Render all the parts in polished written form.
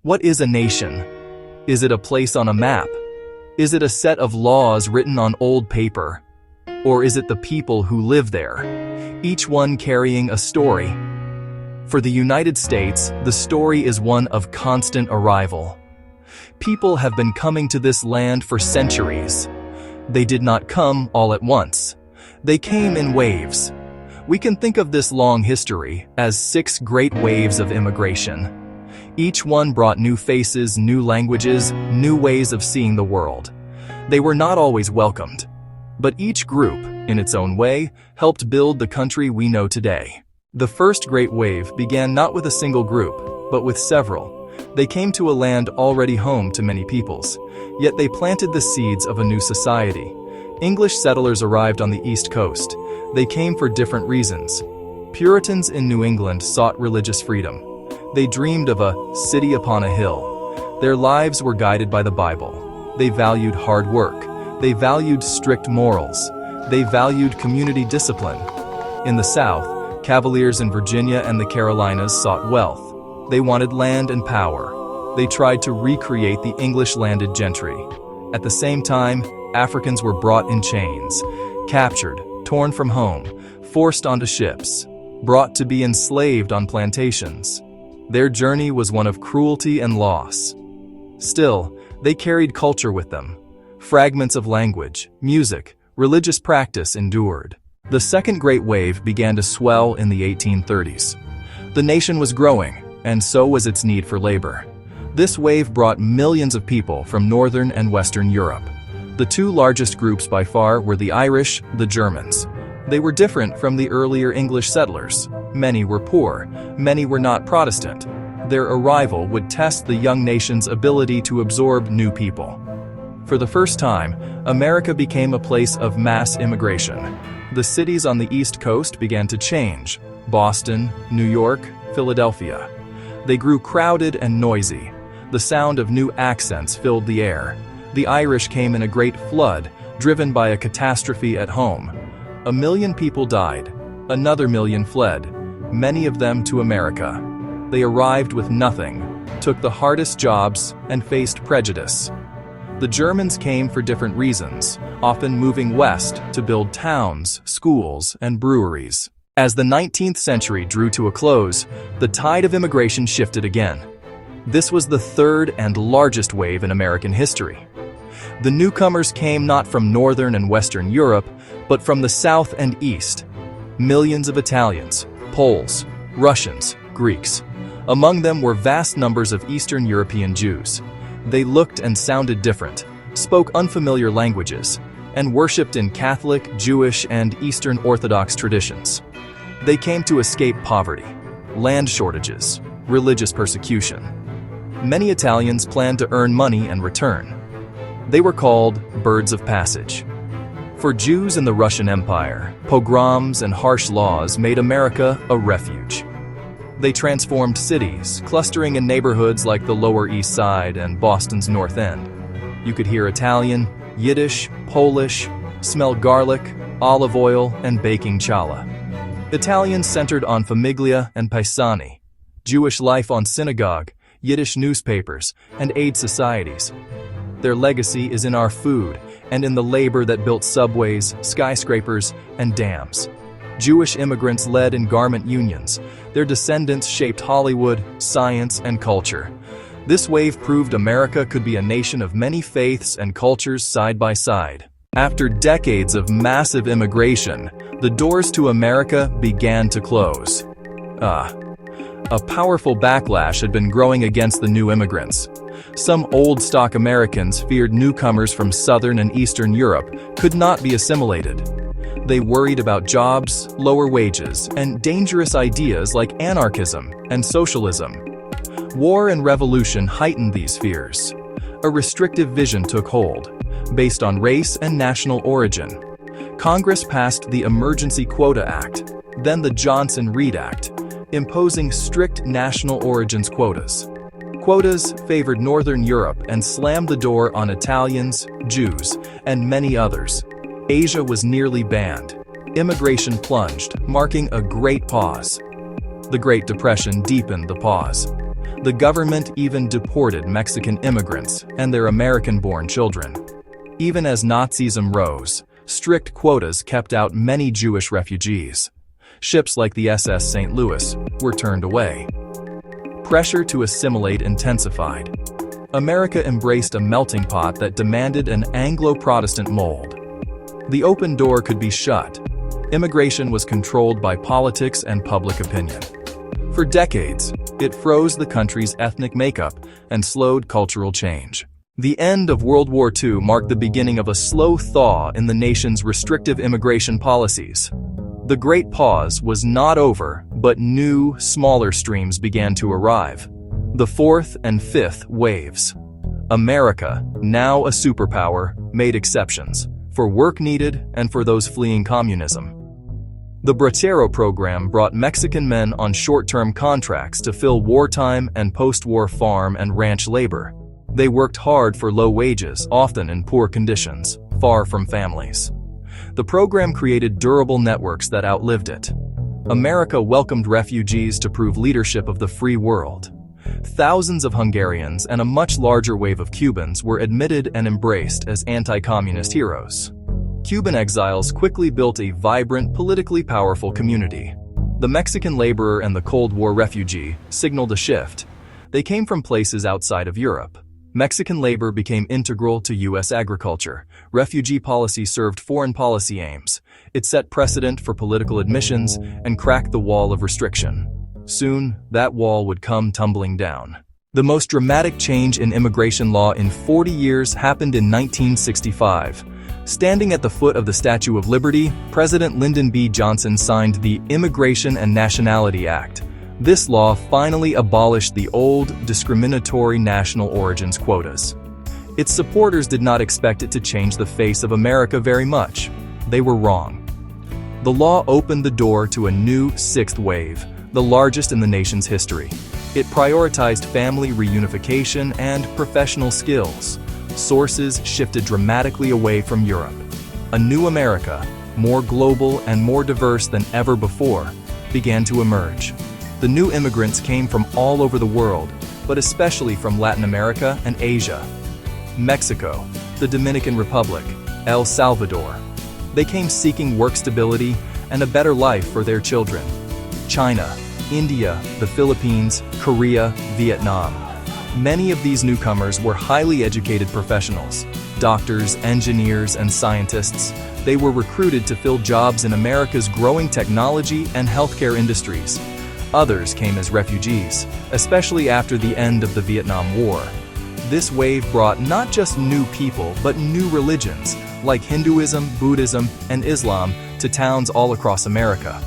What is a nation? Is it a place on a map? Is it a set of laws written on old paper? Or is it the people who live there, each one carrying a story? For the United States, the story is one of constant arrival. People have been coming to this land for centuries. They did not come all at once. They came in waves. We can think of this long history as 6 great waves of immigration. Each one brought new faces, new languages, new ways of seeing the world. They were not always welcomed, but each group, in its own way, helped build the country we know today. The first great wave began not with a single group, but with several. They came to a land already home to many peoples, yet they planted the seeds of a new society. English settlers arrived on the East Coast. They came for different reasons. Puritans in New England sought religious freedom. They dreamed of a city upon a hill. Their lives were guided by the Bible. They valued hard work. They valued strict morals. They valued community discipline. In the South, Cavaliers in Virginia and the Carolinas sought wealth. They wanted land and power. They tried to recreate the English landed gentry. At the same time, Africans were brought in chains, captured, torn from home, forced onto ships, brought to be enslaved on plantations. Their journey was one of cruelty and loss. Still, they carried culture with them. Fragments of language, music, religious practice endured. The second great wave began to swell in the 1830s. The nation was growing, and so was its need for labor. This wave brought millions of people from Northern and Western Europe. The 2 largest groups by far were the Irish, the Germans. They were different from the earlier English settlers. Many were poor, many were not Protestant. Their arrival would test the young nation's ability to absorb new people. For the first time, America became a place of mass immigration. The cities on the East Coast began to change: Boston, New York, Philadelphia. They grew crowded and noisy. The sound of new accents filled the air. The Irish came in a great flood, driven by a catastrophe at home. 1 million people died. Another million fled, many of them to America. They arrived with nothing, took the hardest jobs, and faced prejudice. The Germans came for different reasons, often moving west to build towns, schools, and breweries. As the 19th century drew to a close, the tide of immigration shifted again. This was the third and largest wave in American history. The newcomers came not from Northern and Western Europe, but from the South and East. Millions of Italians, Poles, Russians, Greeks. Among them were vast numbers of Eastern European Jews. They looked and sounded different, spoke unfamiliar languages, and worshipped in Catholic, Jewish, and Eastern Orthodox traditions. They came to escape poverty, land shortages, religious persecution. Many Italians planned to earn money and return. They were called birds of passage. For Jews in the Russian Empire, pogroms and harsh laws made America a refuge. They transformed cities, clustering in neighborhoods like the Lower East Side and Boston's North End. You could hear Italian, Yiddish, Polish, smell garlic, olive oil, and baking challah. Italians centered on famiglia and paesani, Jewish life on synagogue, Yiddish newspapers, and aid societies. Their legacy is in our food and in the labor that built subways, skyscrapers, and dams. Jewish immigrants led in garment unions. Their descendants shaped Hollywood, science, and culture. This wave proved America could be a nation of many faiths and cultures side by side. After decades of massive immigration, the doors to America began to close. A powerful backlash had been growing against the new immigrants. Some old-stock Americans feared newcomers from Southern and Eastern Europe could not be assimilated. They worried about jobs, lower wages, and dangerous ideas like anarchism and socialism. War and revolution heightened these fears. A restrictive vision took hold, based on race and national origin. Congress passed the Emergency Quota Act, then the Johnson-Reed Act, imposing strict national origins quotas. Quotas favored Northern Europe and slammed the door on Italians, Jews, and many others. Asia was nearly banned. Immigration plunged, marking a great pause. The Great Depression deepened the pause. The government even deported Mexican immigrants and their American-born children. Even as Nazism rose, strict quotas kept out many Jewish refugees. Ships like the SS St. Louis were turned away. Pressure to assimilate intensified. America embraced a melting pot that demanded an Anglo-Protestant mold. The open door could be shut. Immigration was controlled by politics and public opinion. For decades, it froze the country's ethnic makeup and slowed cultural change. The end of World War II marked the beginning of a slow thaw in the nation's restrictive immigration policies. The Great Pause was not over, but new, smaller streams began to arrive. The fourth and fifth waves. America, now a superpower, made exceptions, for work needed and for those fleeing communism. The Bracero program brought Mexican men on short-term contracts to fill wartime and post-war farm and ranch labor. They worked hard for low wages, often in poor conditions, far from families. The program created durable networks that outlived it. America welcomed refugees to prove leadership of the free world. Thousands of Hungarians and a much larger wave of Cubans were admitted and embraced as anti-communist heroes. Cuban exiles quickly built a vibrant, politically powerful community. The Mexican laborer and the Cold War refugee signaled a shift. They came from places outside of Europe. Mexican labor became integral to U.S. agriculture. Refugee policy served foreign policy aims. It set precedent for political admissions and cracked the wall of restriction. Soon, that wall would come tumbling down. The most dramatic change in immigration law in 40 years happened in 1965. Standing at the foot of the Statue of Liberty, President Lyndon B. Johnson signed the Immigration and Nationality Act. This law finally abolished the old, discriminatory national origins quotas. Its supporters did not expect it to change the face of America very much. They were wrong. The law opened the door to a new sixth wave, the largest in the nation's history. It prioritized family reunification and professional skills. Sources shifted dramatically away from Europe. A new America, more global and more diverse than ever before, began to emerge. The new immigrants came from all over the world, but especially from Latin America and Asia. Mexico, the Dominican Republic, El Salvador. They came seeking work stability and a better life for their children. China, India, the Philippines, Korea, Vietnam. Many of these newcomers were highly educated professionals, doctors, engineers, and scientists. They were recruited to fill jobs in America's growing technology and healthcare industries. Others came as refugees, especially after the end of the Vietnam War. This wave brought not just new people, but new religions, like Hinduism, Buddhism, and Islam, to towns all across America.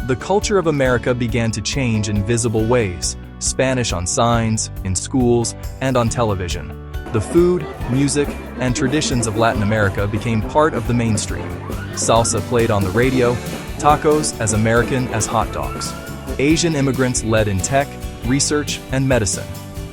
The culture of America began to change in visible ways. Spanish on signs, in schools, and on television. The food, music, and traditions of Latin America became part of the mainstream. Salsa played on the radio, tacos as American as hot dogs. Asian immigrants led in tech, research, and medicine.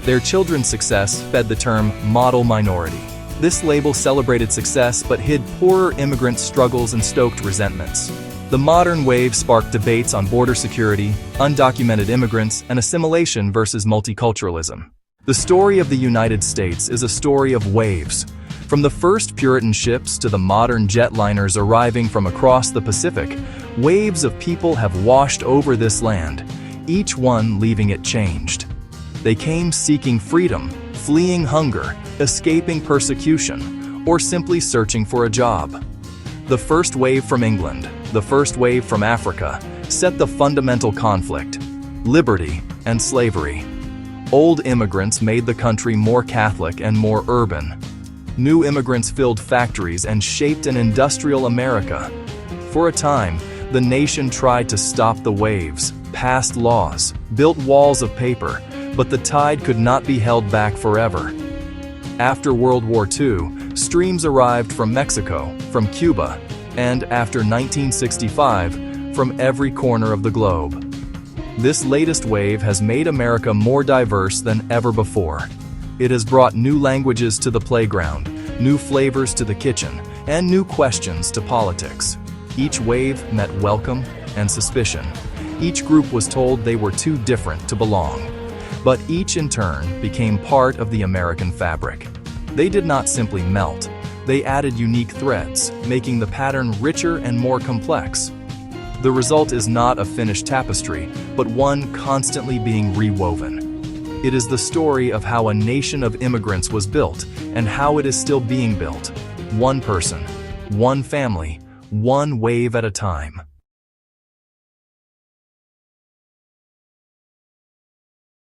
Their children's success fed the term model minority. This label celebrated success but hid poorer immigrant struggles and stoked resentments. The modern wave sparked debates on border security, undocumented immigrants, and assimilation versus multiculturalism. The story of the United States is a story of waves. From the first Puritan ships to the modern jetliners arriving from across the Pacific, waves of people have washed over this land, each one leaving it changed. They came seeking freedom, fleeing hunger, escaping persecution, or simply searching for a job. The first wave from England, the first wave from Africa, set the fundamental conflict: liberty and slavery. Old immigrants made the country more Catholic and more urban. New immigrants filled factories and shaped an industrial America. For a time, the nation tried to stop the waves, passed laws, built walls of paper, but the tide could not be held back forever. After World War II, streams arrived from Mexico, from Cuba, and after 1965, from every corner of the globe. This latest wave has made America more diverse than ever before. It has brought new languages to the playground, new flavors to the kitchen, and new questions to politics. Each wave met welcome and suspicion. Each group was told they were too different to belong. But each in turn became part of the American fabric. They did not simply melt. They added unique threads, making the pattern richer and more complex. The result is not a finished tapestry, but one constantly being rewoven. It is the story of how a nation of immigrants was built and how it is still being built. One person, one family, one wave at a time.